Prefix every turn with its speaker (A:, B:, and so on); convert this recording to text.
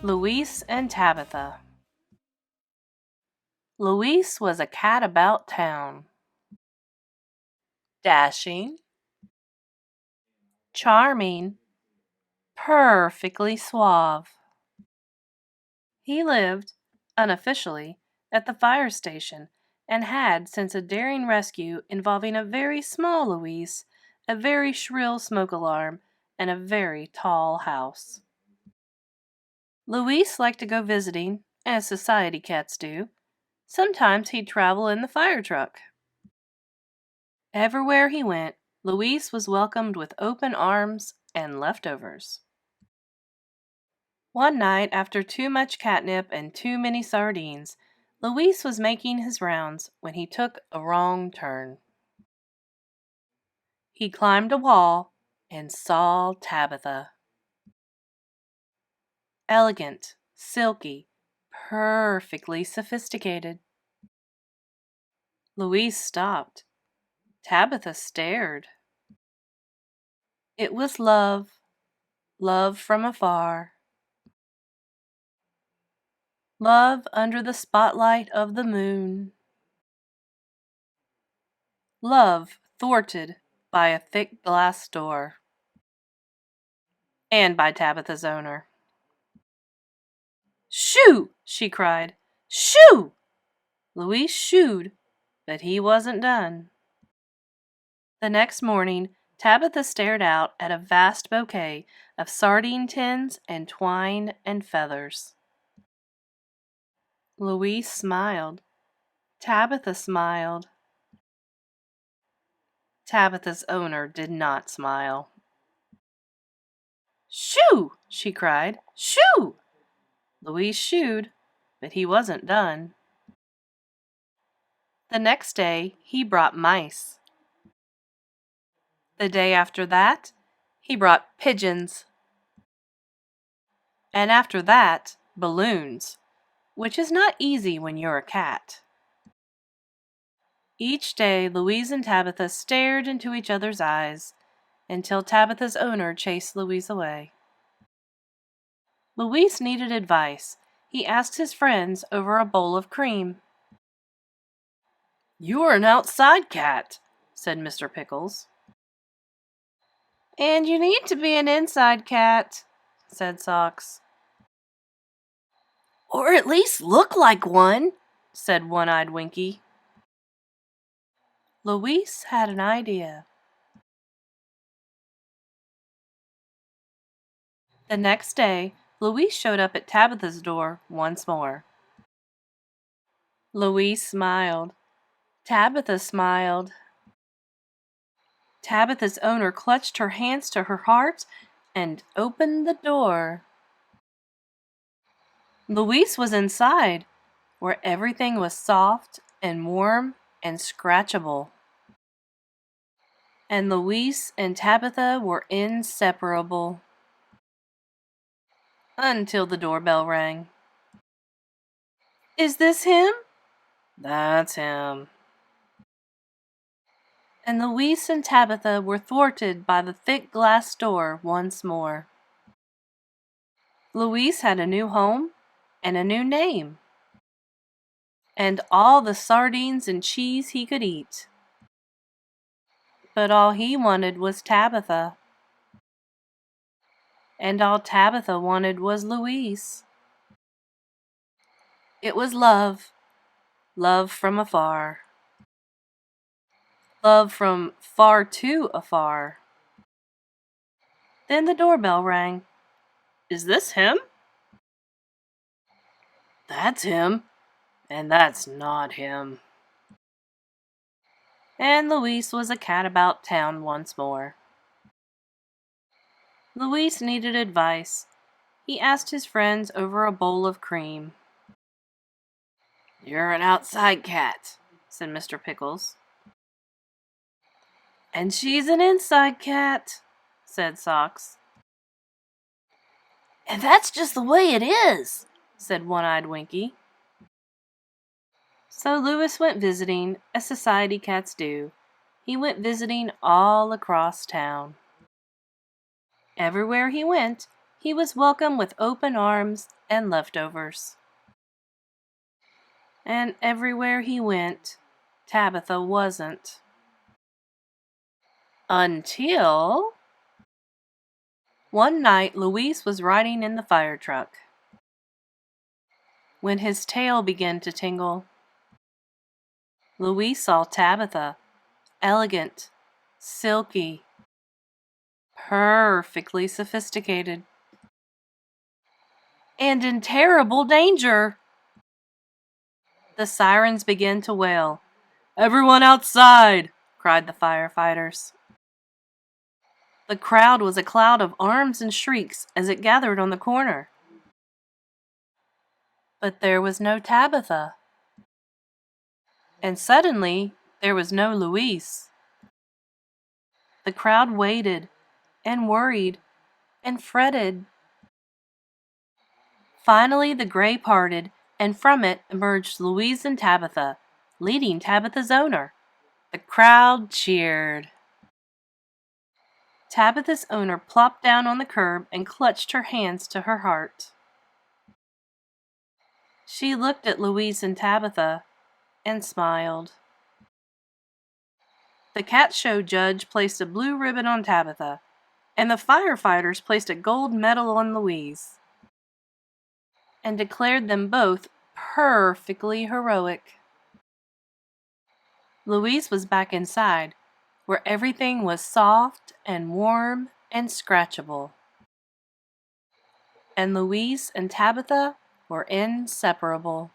A: Luis and Tabitha. Luis was a cat about town. Dashing, charming, perfectly suave. He lived, unofficially, at the fire station and had, since a daring rescue involving a very small Luis, a very shrill smoke alarm, and a very tall house. Luis liked to go visiting, as society cats do. Sometimes he'd travel in the fire truck. Everywhere he went, Luis was welcomed with open arms and leftovers. One night, after too much catnip and too many sardines, Luis was making his rounds when he took a wrong turn. He climbed a wall and saw Tabitha. Elegant, silky, perfectly sophisticated. Luis stopped. Tabitha stared. It was love, love from afar. Love under the spotlight of the moon. Love thwarted by a thick glass door. And by Tabitha's owner. "Shoo!" she cried. "Shoo!" Luis shooed, but he wasn't done. The next morning, Tabitha stared out at a vast bouquet of sardine tins and twine and feathers. Luis smiled. Tabitha smiled. Tabitha's owner did not smile. "Shoo!" she cried. "Shoo!" Luis shooed, but he wasn't done. The next day, he brought mice. The day after that, he brought pigeons. And after that, balloons, which is not easy when you're a cat. Each day, Luis and Tabitha stared into each other's eyes until Tabitha's owner chased Luis away. Luis needed advice. He asked his friends over a bowl of cream. "You're an outside cat," said Mr. Pickles. "And you need to be an inside cat," said Socks. "Or at least look like one," said One-Eyed Winky. Luis had an idea. The next day, Luis showed up at Tabitha's door once more. Luis smiled. Tabitha smiled. Tabitha's owner clutched her hands to her heart and opened the door. Luis was inside, where everything was soft and warm and scratchable. And Luis and Tabitha were inseparable. Until the doorbell rang. "Is this him?" "That's him." And Luis and Tabitha were thwarted by the thick glass door once more. Luis had a new home and a new name, and all the sardines and cheese he could eat. But all he wanted was Tabitha. And all Tabitha wanted was Luis. It was love, love from afar. Love from far too afar. Then the doorbell rang. "Is this him?" "That's him, and that's not him." And Luis was a cat about town once more. Luis needed advice. He asked his friends over a bowl of cream. "You're an outside cat," said Mr. Pickles. "And she's an inside cat," said Socks. "And that's just the way it is," said One-Eyed Winky. So Luis went visiting, as society cats do. He went visiting all across town. Everywhere he went, He was welcomed with open arms and leftovers. And everywhere he went, Tabitha wasn't. Until one night Luis was riding in the fire truck. When his tail began to tingle, Luis saw Tabitha, elegant, silky, perfectly sophisticated, and in terrible danger. The sirens began to wail. "Everyone outside!" cried the firefighters. The crowd was a cloud of arms and shrieks as it gathered on the corner. But there was no Tabitha. And suddenly, there was no Luis. The crowd waited and worried and fretted. Finally, the gray parted, and from it emerged Luis and Tabitha, leading Tabitha's owner. The crowd cheered. Tabitha's owner plopped down on the curb and clutched her hands to her heart. She looked at Luis and Tabitha and smiled. The cat show judge placed a blue ribbon on Tabitha, and the firefighters placed a gold medal on Luis, and declared them both perfectly heroic. Luis was back inside, where everything was soft and warm and scratchable. And Luis and Tabitha were inseparable.